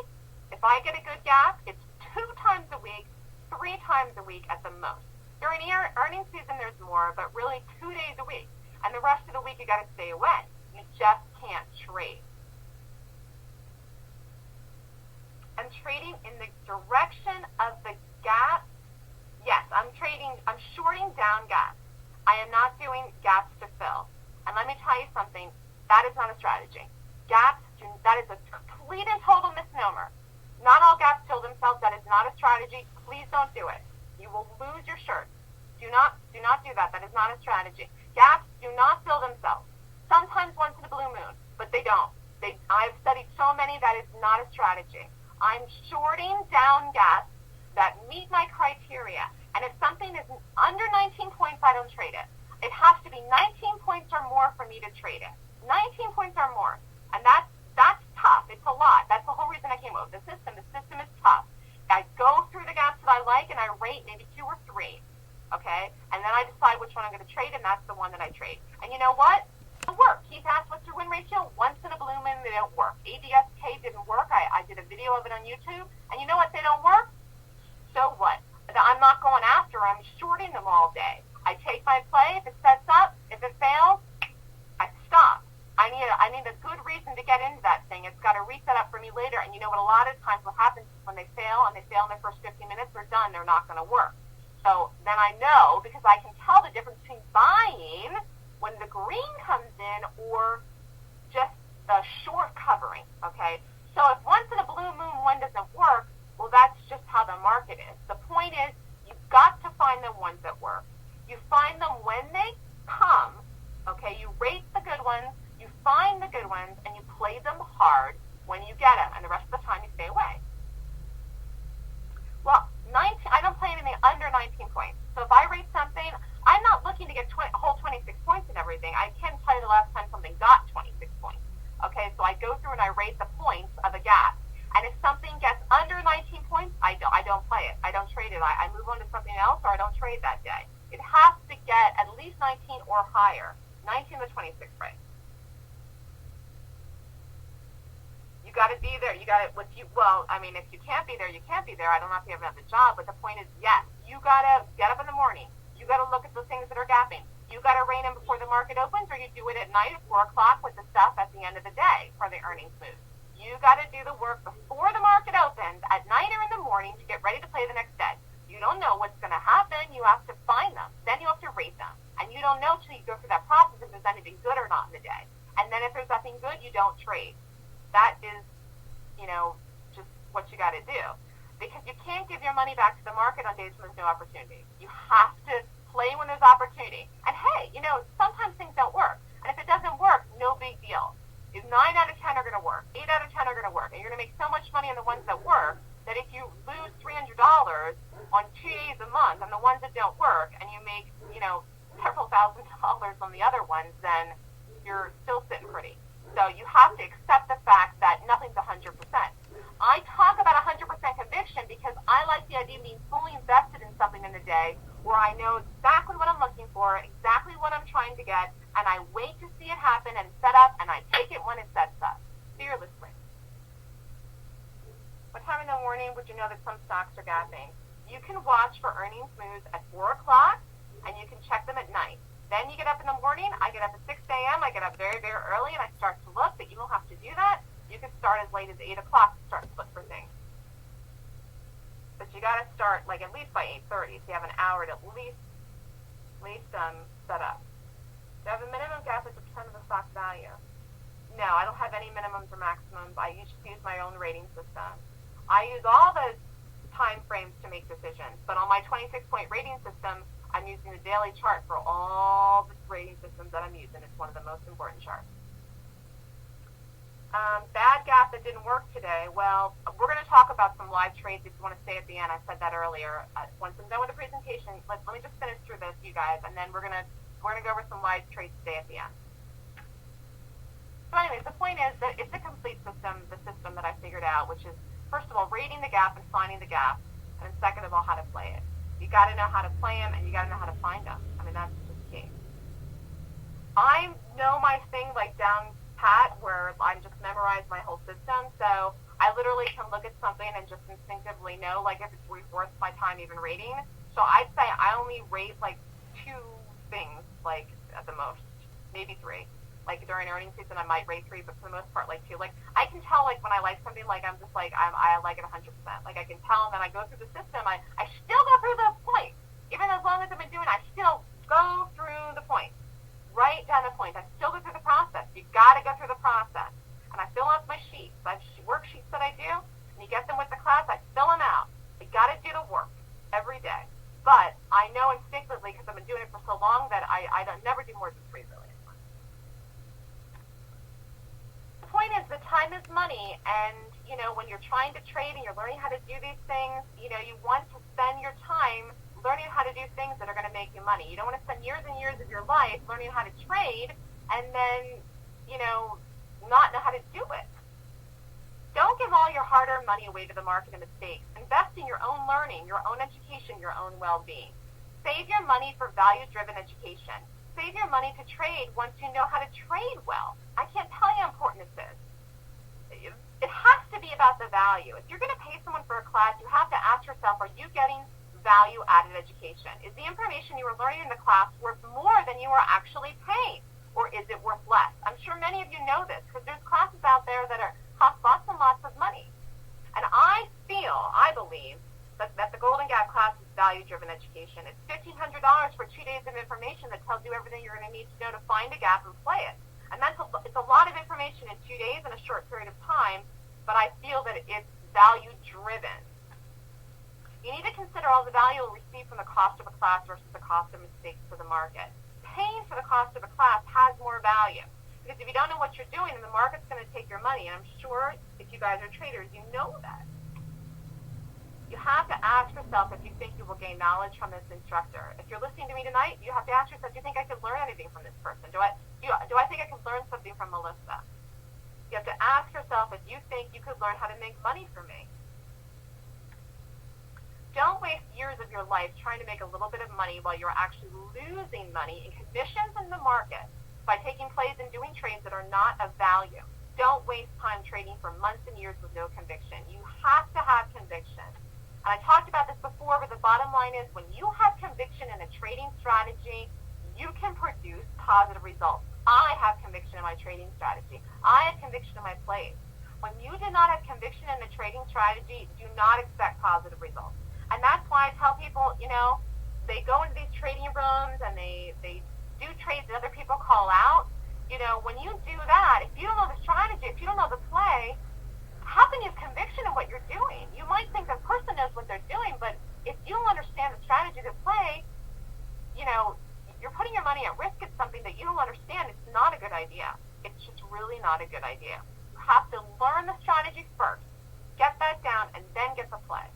Speaker 1: if I get a good gap, it's 2 times a week, 3 times a week at the most. During earnings season, there's more, but really 2 days a week. And the rest of the week, you got to stay away. You just can't trade. I'm trading in the direction of the gap. Yes, I'm shorting down gaps. I am not doing gaps to fill. And let me tell you something, that is not a strategy. Gaps, that is a complete and total misnomer. Not all gaps fill themselves. That is not a strategy. Please don't do it. You will lose your shirt. Do not do that. That is not a strategy. Gaps do not fill themselves. Sometimes once in a blue moon, but they don't. I've studied so many, that is not a strategy. I'm shorting down gaps that meet my criteria. And if something is under 19 points, I don't trade it. It has to be 19 points or more for me to trade it. 19 points or more. And that's tough. It's a lot. That's the whole reason I came up with the system. The system is tough. I go through the gaps that I like and I rate maybe 2 or 3. Okay? And then I decide which one I'm going to trade, and that's the one that I trade. And you know what? It worked. Keith asked, what's your win ratio? Once in a blue moon, they don't work. ADSK didn't work. I did a video of it on YouTube. And you know what? They don't work. So what? I'm not going after them. I'm shorting them all day. I take my play. If it sets up, if it fails, I stop. I need a good reason to get into that thing. It's got to reset up for me later. And you know what? A lot of times what happens is when they fail in their first 15 minutes, they're done. They're not going to work. So then I know, because I can tell the difference between buying when the green comes in or just the short covering, okay? So if once in a blue moon one doesn't work, well, that's just how the market is. The point is, you've got to find the ones that work. You find them when they come, okay? You rate the good ones, you find the good ones, and you play them hard when you get them, and the rest of the time you stay away. Well, I don't play anything under 19 points. So if I rate something, I'm not looking to get a whole 26 points and everything. I can't tell you the last time something got 26 points. Okay, so I go through and I rate the points of a gap. And if something gets under 19 points, I don't play it. I don't trade it. I move on to something else, or I don't trade that day. It has to get at least 19 or higher. 19 to 26, right? You got to be there. You got to, if you can't be there, you can't be there. I don't know if you have another job, but the point is, yes, you got to get up in the morning. You got to look at the things that are gapping. You got to rate them before the market opens, or you do it at night at 4 o'clock with the stuff at the end of the day for the earnings move. You got to do the work before the market opens at night or in the morning to get ready to play the next day. You don't know what's going to happen. You have to find them. Then you have to rate them. And you don't know till you go through that process if there's anything good or not in the day. And then if there's nothing good, you don't trade. That is, just what you got to do. Because you can't give your money back to the market on days when there's no opportunity. You have to play when there's opportunity. And hey, sometimes things don't work. And if it doesn't work, no big deal. 9 out of 10 are going to work. 8 out of 10 are going to work. And you're going to make so much money on the ones that work that if you lose $300 on 2 days a month on the ones that don't work, and you make, several $1,000s on the other ones, then you're still sitting pretty. So you have to accept the fact that nothing's 100%. I talk about 100% conviction because I like the idea of being fully invested in something in the day where I know exactly what I'm looking for, exactly what I'm trying to get, and I wait to see it happen and set up, and I take it when it sets up, fearlessly. What time in the morning would you know that some stocks are gapping? You can watch for earnings moves at 4 o'clock, and you can check them at night. Then you get up in the morning. I get up at 6 a.m. I get up very, very early, and I start to look, but you don't have to do that. You can start as late as 8 o'clock to start to look for things. But you got to start at least by 8:30, so you have an hour to at least set up. Do you have a minimum gap as a percent of the stock value? No, I don't have any minimums or maximums. I just use my own rating system. I use all those time frames to make decisions, but on my 26-point rating system, I'm using the daily chart for all the rating systems that I'm using. It's one of the most important charts. Bad gap that didn't work today. Well, we're going to talk about some live trades if you want to stay at the end. I said that earlier. Once I'm done with the presentation, let me just finish through this, you guys, and then we're going to go over some live trades today at the end. So anyways, the point is that it's a complete system, the system that I figured out, which is, first of all, rating the gap and finding the gap, and then second of all, how to play it. You got to know how to play them, and you got to know how to find them. I mean, that's just key. I know my thing like down pat, where I just memorize my whole system, so I literally can look at something and just instinctively know, like, if it's worth my time even rating. So I'd say I only rate, like, 2 things, like, at the most, maybe 3. Like, during earnings season, I might rate 3, but for the most part, like, 2. Like, I can tell, like, when I like something, like, I'm just, like, I like it 100%. Like, I can tell, and then I go through the system. I still go through the point. Even as long as I've been doing it, I still go through the point. Write down the point. I still go through the process. You got to go through the process. And I fill out my sheets. I have worksheets that I do, and you get them with the class. I fill them out. You got to do the work every day. But I know instinctively, because I've been doing it for so long, that I don't never do more than 3 really. The point is, the time is money, and you know, when you're trying to trade and you're learning how to do these things, you know, you want to spend your time learning how to do things that are going to make you money. You don't want to spend years and years of your life learning how to trade and then, you know, not know how to do it. Don't give all your hard-earned money away to the market and mistakes. Invest in your own learning, your own education, your own well-being. Save your money for value-driven education. Save your money to trade once you know how to trade well. I can't tell you how important this is. It has to be about the value. If you're going to pay someone for a class, you have to ask yourself, are you getting value-added education? Is the information you were learning in the class worth more than you are actually paying? Or is it worth less? I'm sure many of you know this, because there's classes out there that cost lots and lots of money. And I believe, that the Golden Gap class is value-driven education. It's $1,500 for 2 days of information that tells you everything you're going to need to know to find a gap and play it. And it's a lot of information in 2 days in a short period of time, but I feel that it's value-driven. You need to consider all the value you'll receive from the cost of a class versus the cost of mistakes to the market. Paying for the cost of a class has more value. Because if you don't know what you're doing, then the market's going to take your money. And I'm sure if you guys are traders, you know that. You have to ask yourself if you think you will gain knowledge from this instructor. If you're listening to me tonight, you have to ask yourself, do you think I could learn anything from this person? Do I think I could learn something from Melissa? You have to ask yourself if you think you could learn how to make money from me. Don't waste years of your life trying to make a little bit of money while you're actually losing money in commissions in the market by taking plays and doing trades that are not of value. Don't waste time trading for months and years with no conviction. You have to have conviction. And I talked about this before, but the bottom line is when you have conviction in a trading strategy, you can produce positive results. I have conviction in my trading strategy. I have conviction in my plays. When you do not have conviction in a trading strategy, do not expect positive results. And that's why I tell people, you know, they go into these trading rooms and they do trades that other people call out. You know, when you do that, if you don't know the strategy, if you don't know the play, how can you have conviction in what you're doing? You might think the person knows what they're doing, but if you don't understand the strategy to play, you know, you're putting your money at risk at something that you don't understand. It's not a good idea. It's just really not a good idea. You have to learn the strategy first, get that down, and then get the play.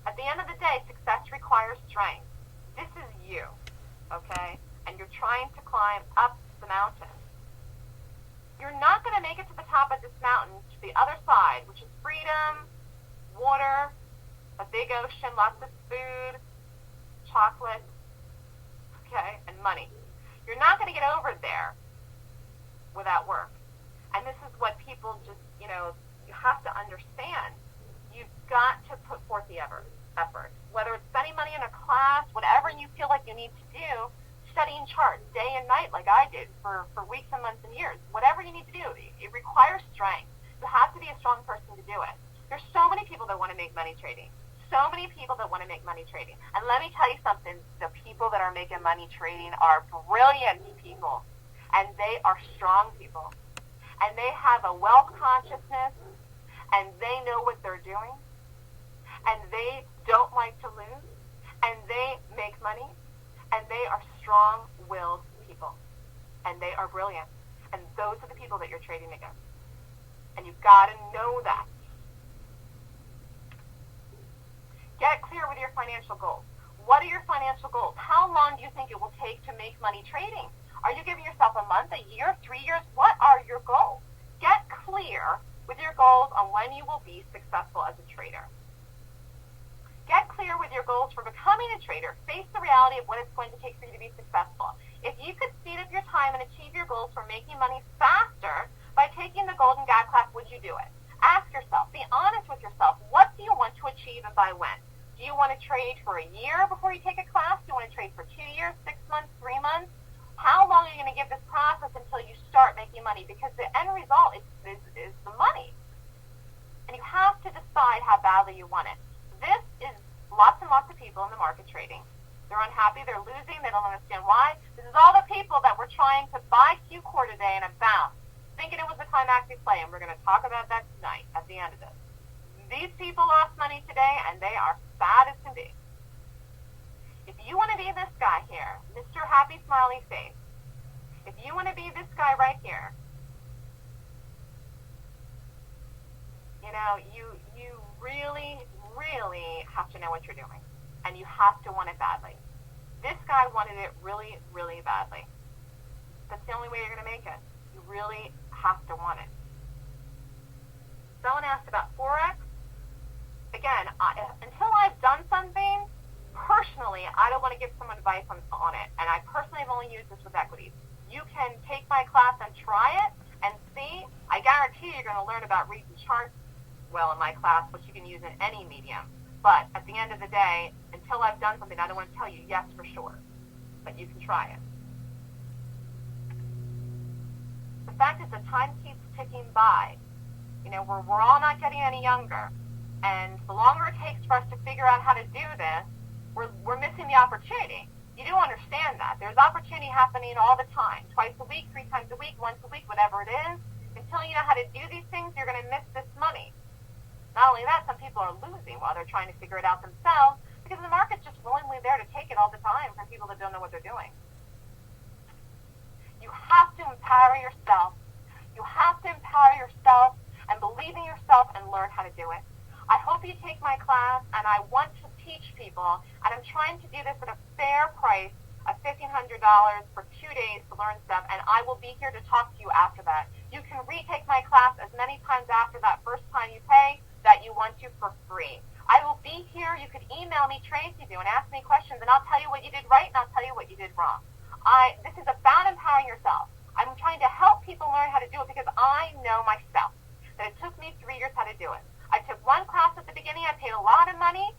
Speaker 1: At the end of the day, success requires strength. This is you, okay? And you're trying to climb up the mountain. You're not going to make it to the top of this mountain to the other side, which is freedom, water, a big ocean, lots of food, chocolate, okay, and money. You're not going to get over there without work. And this is what people just, you know, you have to understand. You've got to put forth the effort. Whether it's spending money in a class, whatever you feel like you need to do, studying charts day and night like I did for weeks and months and years. Whatever you need to do, it requires strength. You have to be a strong person to do it. There's so many people that want to make money trading. So many people that want to make money trading. And let me tell you something, the people that are making money trading are brilliant people. And they are strong people. And they have a wealth consciousness. And they know what they're doing. And they don't like to lose. And they make money. And they are strong-willed people. And they are brilliant. And those are the people that you're trading against. And you've got to know that. Get clear with your financial goals. What are your financial goals? How long do you think it will take to make money trading? Are you giving yourself a month? month, a year, 3 years? What are your goals? Get clear with your goals on when you will be successful as a trader. Get clear with your goals for becoming a trader. Face the reality of what it's going to take for you to be successful. If you could speed up your time and achieve your goals for making money faster by taking the Golden Gap class, would you do it? Ask yourself, be honest with yourself, what do you want to achieve and by when? Do you want to trade for a year before you take a class? Do you want to trade for 2 years, 6 months, 3 months? How long are you going to give this process until you start making money? Because the end result is the money. And you have to decide how badly you want it. This is lots and lots of people in the market trading. They're unhappy, they're losing, they don't understand why. This is all the people that were trying to buy Q-Core today and a bounce, thinking it was a climactic play, and we're going to talk about that tonight at the end of this. These people lost money today, and they are sad as can be. If you want to be this guy here, Mr. Happy Smiley Face, if you want to be this guy right here, you know, you really, really have to know what you're doing, and you have to want it badly. This guy wanted it really, really badly. That's the only way you're going to make it. You really have to want it. Someone asked about Forex. Again, until I've done something, personally, I don't want to give someone advice on it, and I personally have only used this with equities. You can take my class and try it and see. I guarantee you're going to learn about reading charts well in my class, which you can use in any medium. But at the end of the day, until I've done something, I don't want to tell you yes for sure, but you can try it. The fact is, the time keeps ticking by. You know, we're all not getting any younger, and the longer it takes for us to figure out how to do this, we're missing the opportunity. You do understand that. There's opportunity happening all the time, twice a week, 3 times a week, once a week, whatever it is. Until you know how to do these things, you're going to miss this money. Not only that, some people are losing while they're trying to figure it out themselves because the market's just willingly there to take it all the time from people that don't know what they're doing. You have to empower yourself. You have to empower yourself and believe in yourself and learn how to do it. I hope you take my class, and I want to teach people, and I'm trying to do this at a fair price of $1,500 for 2 days to learn stuff, and I will be here to talk to you after that. You can retake my class as many times after that first time you pay that you want to for free. I will be here. You could email me, Tracy, and ask me questions, and I'll tell you what you did right, and I'll tell you what you did wrong. This is about empowering yourself. I'm trying to help people learn how to do it because I know myself that it took me 3 years how to do it. I took one class at the beginning. I paid a lot of money,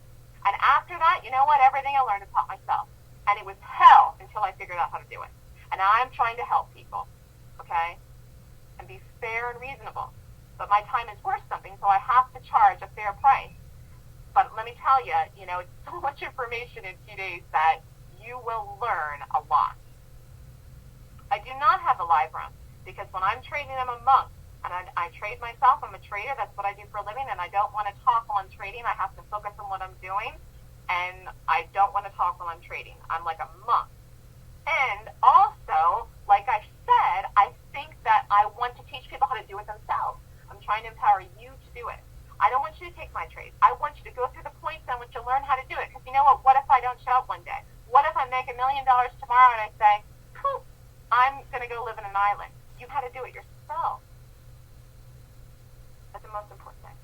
Speaker 1: and after that, you know what? Everything I learned I taught myself, and it was hell until I figured out how to do it. And I'm trying to help people, okay, and be fair and reasonable. But my time is worth something, so I have to charge a fair price. But let me tell you, you know, it's so much information in 2 days that you will learn a lot. I do not have a live room because when I'm trading, I'm a monk. And I trade myself. I'm a trader. That's what I do for a living. And I don't want to talk while I'm trading. I have to focus on what I'm doing. And I don't want to talk while I'm trading. I'm like a monk. And also, like I said, I think that I want to teach people how to do it themselves. I'm trying to empower you to do it. I don't want you to take my trades. I want you to go through the points. I want you to learn how to do it. Because you know what? What if I don't show up one day? What if I make $1 million tomorrow and I say, poof, I'm going to go live in an island? You had to do it yourself. That's the most important thing.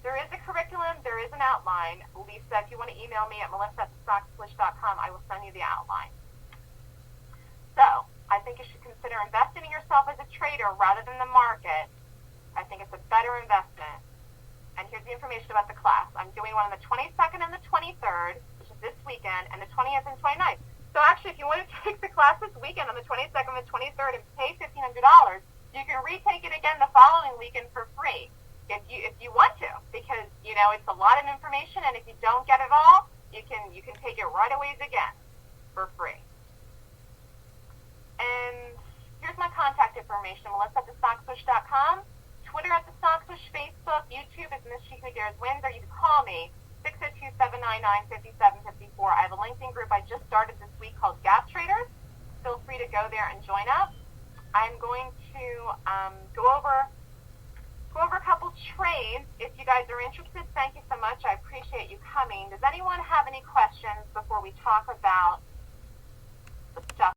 Speaker 1: There is a curriculum. There is an outline. Lisa, if you want to email me at melissa@stockswoosh.com, I will send you the outline. So I think you should consider investing in yourself as a trader rather than the market. I think it's a better investment. And here's the information about the class. I'm doing one on the 22nd and the 23rd, which is this weekend, and the 20th and 29th. So actually, if you want to take the class this weekend on the 22nd and the 23rd and pay $1,500, you can retake it again the following weekend for free if you want to, because you know it's a lot of information, and if you don't get it all, you can take it right away again for free. And here's my contact information: melissa@thestockswoosh.com, Twitter @thestockswoosh, Facebook, YouTube is Miss Chica Dares Wins, or you can call me 602-799-5754. I have a LinkedIn group I just started this week called Gap Traders. Feel free to go there and join up. I'm going to go over a couple trades if you guys are interested. Thank you so much. I appreciate you coming. Does anyone have any questions before we talk about the stuff